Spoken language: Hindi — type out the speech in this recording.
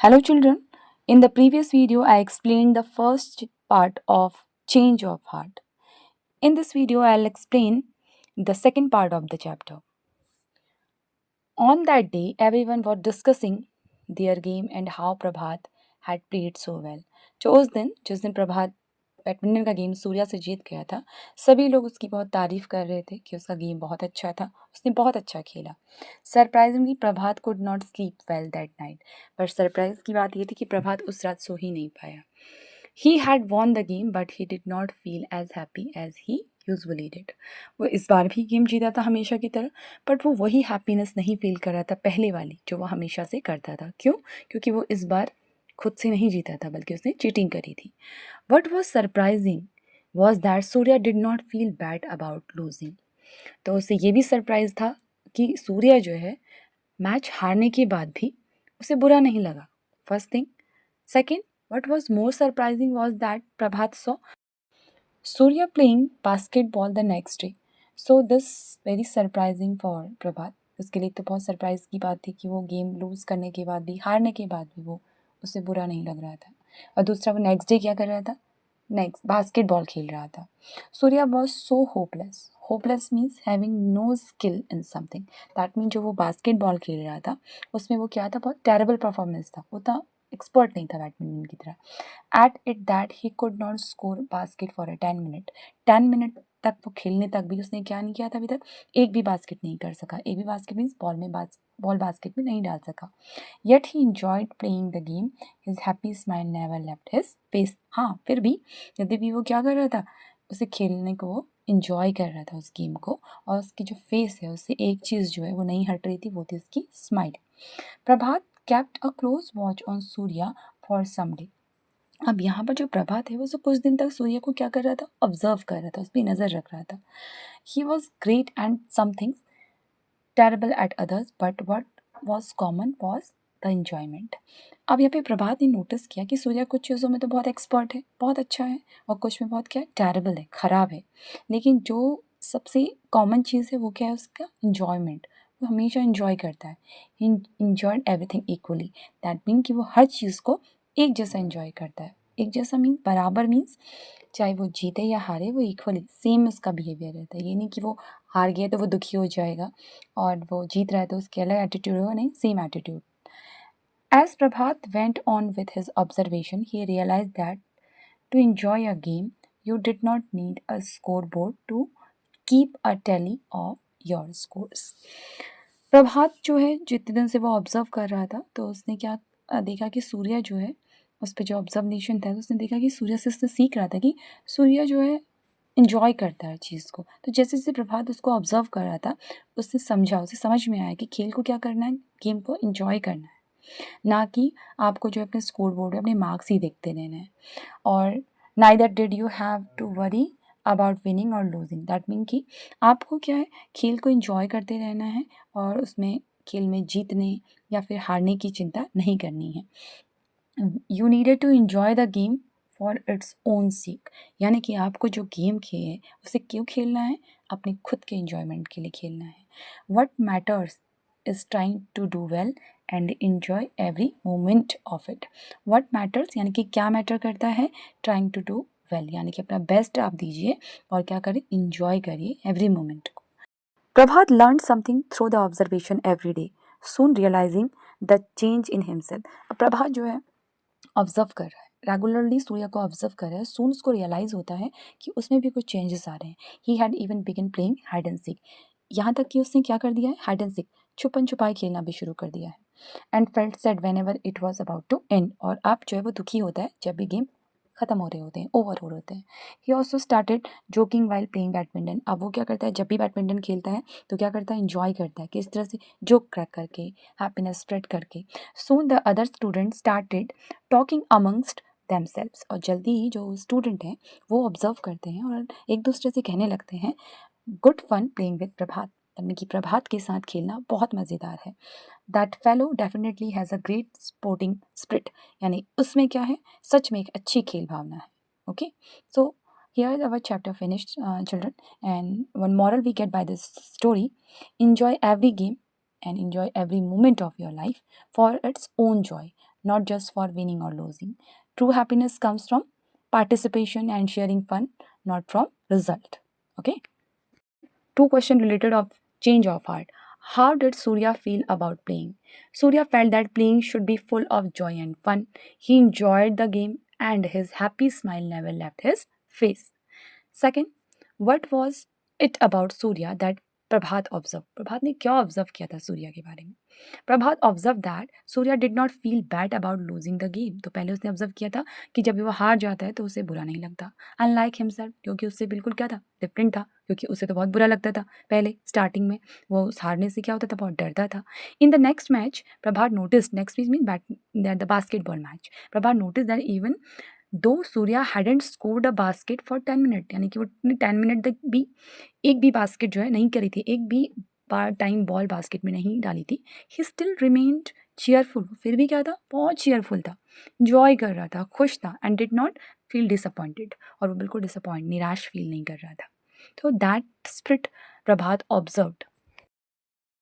Hello children, in the previous video I explained the first part of change of heart. In this video I'll explain the second part of the chapter. On that day everyone was discussing their game and how Prabhat had played so well. तो उस दिन जिस दिन प्रभात बैडमिंटन का गेम सूर्या से जीत गया था, सभी लोग उसकी बहुत तारीफ कर रहे थे कि उसका गेम बहुत अच्छा था, उसने बहुत अच्छा खेला. Surprisingly Prabhat could not sleep well that night. पर सरप्राइज की बात ये थी कि प्रभात उस रात सो ही नहीं पाया. He had won the game but he did not feel as happy as he usually did. वो इस बार भी गेम जीता था हमेशा की तरह, बट वो वही हैप्पीनेस नहीं फील कर रहा था पहले वाली जो वो हमेशा से करता था. क्यों? क्योंकि वो इस बार खुद से नहीं जीता था बल्कि उसने चीटिंग करी थी. What was surprising was that Surya did not feel bad about losing. तो उसे ये भी सरप्राइज था कि सूर्या जो है मैच हारने के बाद भी उसे बुरा नहीं लगा. First thing. Second, what was more surprising was that Prabhat saw Surya playing basketball the next day. So this very surprising for Prabhat. उसके लिए तो बहुत सरप्राइज की बात थी कि वो गेम लूज़ करने के बाद भी, हारने के बाद भी वो उसे बुरा नहीं लग रहा था. और दूसरा, वो नेक्स्ट डे क्या कर रहा था? नेक्स्ट बास्केटबॉल खेल रहा था. Surya was so hopeless. Hopeless means having no skill in something. That mean जो वो बास्केटबॉल खेल रहा था उसमें वो क्या था, बहुत टेरेबल परफॉर्मेंस था. वो था एक्सपर्ट नहीं था बैडमिंटन की तरह. At it that he could not score basket for a 10 minute. 10 minute तक वो खेलने तक भी उसने क्या नहीं किया था अभी तक? एक भी बास्केट नहीं कर सका. एक भी बास्केट मीन्स बॉल बास्केट में नहीं डाल सका. Yet he enjoyed playing the game. His happy smile never left his face. हाँ, फिर भी यदि भी वो क्या कर रहा था, उसे खेलने को वो इंजॉय कर रहा था उस गेम को, और उसकी जो फेस है उससे एक चीज़ जो है वो नहीं हट रही थी, वो थी उसकी smile. Prabhat kept a close watch on Surya for some day. अब यहाँ पर जो प्रभात है वो तो कुछ दिन तक सूर्य को क्या कर रहा था? ऑब्जर्व कर रहा था, उस पर नज़र रख रहा था. He was great and something terrible at others, but what was common was the enjoyment. अब यहाँ पे प्रभात ने नोटिस किया कि सूर्य कुछ चीज़ों में तो बहुत एक्सपर्ट है, बहुत अच्छा है, और कुछ में बहुत क्या है, टेरेबल है, ख़राब है. लेकिन जो सबसे कॉमन चीज़ है वो क्या है? उसका इंजॉयमेंट. वो हमेशा इंजॉय करता है. ही enjoyed everything equally. That mean कि वो हर चीज़ को एक जैसा इंजॉय करता है. एक जैसा मीन्स बराबर, मीन्स चाहे वो जीते या हारे वो इक्वली सेम उसका बिहेवियर रहता है. ये नहीं कि वो हार गया तो वो दुखी हो जाएगा और वो जीत रहा है तो उसके अलग एटीट्यूड होगा. नहीं, same attitude. As Prabhat went on with his observation, he realized that to enjoy a game, you did not need a scoreboard to keep a tally of your scores. प्रभात जो है जितने दिन से वो ऑब्जर्व कर रहा था तो उसने क्या देखा कि सूर्य जो है, उस पर जो ऑब्जर्वेशन था तो उसने देखा कि सूर्य से उसने सीख रहा था कि सूर्य जो है इन्जॉय करता है चीज़ को. तो जैसे जैसे प्रभात उसको ऑब्जर्व कर रहा था उसने समझा, उसे समझ में आया कि खेल को क्या करना है, गेम को इन्जॉय करना है, ना कि आपको जो अपने स्कोर बोर्ड में अपने मार्क्स ही देखते रहना है. और neither did you have to worry about winning और लूजिंग. दैट मीन कि आपको क्या है, खेल को इन्जॉय करते रहना है और उसमें खेल में जीतने या फिर हारने की चिंता नहीं करनी है. You needed to enjoy the game for its own sake. यानी कि आपको जो गेम है उसे क्यों खेलना है? अपने खुद के इन्जॉयमेंट के लिए खेलना है. What matters is trying to do well and enjoy every moment of it. What matters यानी कि क्या मैटर करता है? ट्राइंग टू डू वेल यानी कि अपना बेस्ट आप दीजिए और क्या करें, इन्जॉय करिए एवरी मोमेंट को. Prabhat learn something through the observation every day, soon realising the change in himself. Prabhat जो है ऑब्जर्व कर रहा है, रेगुलरली सूर्या को ऑब्जर्व कर रहा है. सून उसको रियलाइज़ होता है कि उसमें भी कुछ चेंजेस आ रहे हैं. He had even begin playing hide and seek. यहाँ तक कि उसने क्या कर दिया है, हाइड एंड सीक, छुपन छुपाई खेलना भी शुरू कर दिया है. And felt sad whenever it was about to end. और अब जो है वो दुखी होता है जब भी गेम खत्म हो रहे होते हैं, ओवर हो रहे होते हैं. He also started joking while playing badminton. अब वो क्या करता है, जब भी बैडमिंटन खेलता है तो क्या करता है, इंजॉय करता है, किस तरह से, जोक क्रैक करके, हैप्पीनेस स्प्रेड करके. Soon the other student started talking amongst themselves. और जल्दी ही जो स्टूडेंट हैं वो ऑब्जर्व करते हैं और एक दूसरे से कहने लगते हैं, गुड फन प्लेइंग विद प्रभात. यानी कि प्रभात के साथ खेलना बहुत मज़ेदार है. That fellow definitely has a great sporting spirit. यानी उसमें क्या है, सच में एक अच्छी खेल भावना है. Okay, so here our chapter finished, children, and one moral we get by this story: enjoy every game and enjoy every moment of your life for its own joy, not just for winning or losing. True happiness comes from participation and sharing fun, not from result. Okay. Two questions related of change of heart. How did Surya feel about playing? Surya felt that playing should be full of joy and fun. He enjoyed the game and his happy smile never left his face. Second, what was it about Surya that Prabhat observe Prabhat ने क्या ऑब्जर्व किया था सूर्या के बारे में Prabhat observe that Surya did not feel bad about losing the game तो पहले उसने ऑब्जर्व किया था कि जब वो हार जाता है तो उसे बुरा नहीं लगता अनलाइक हिमसेल्फ क्योंकि उससे बिल्कुल क्या था डिफरेंट था क्योंकि उसे तो बहुत बुरा लगता था पहले स्टार्टिंग में वो हारने से क्या होता था बहुत डरता था in the next match Prabhat notice next match mean bat the basketball match Prabhat notice that even though Surya hadn't scored a basket for 10 minute यानी कि वो 10 मिनट तक भी एक भी बास्केट जो है नहीं करी थी एक भी टाइम बॉल बास्केट में नहीं डाली थी ही स्टिल रिमेन्ड चीयरफुल फिर भी क्या था बहुत चीयरफुल था इंजॉय कर रहा था खुश था and did not feel disappointed और वो बिल्कुल डिसअपॉइंट निराश फील नहीं कर रहा था तो दैट स्प्रिट प्रभात ऑब्जर्व्ड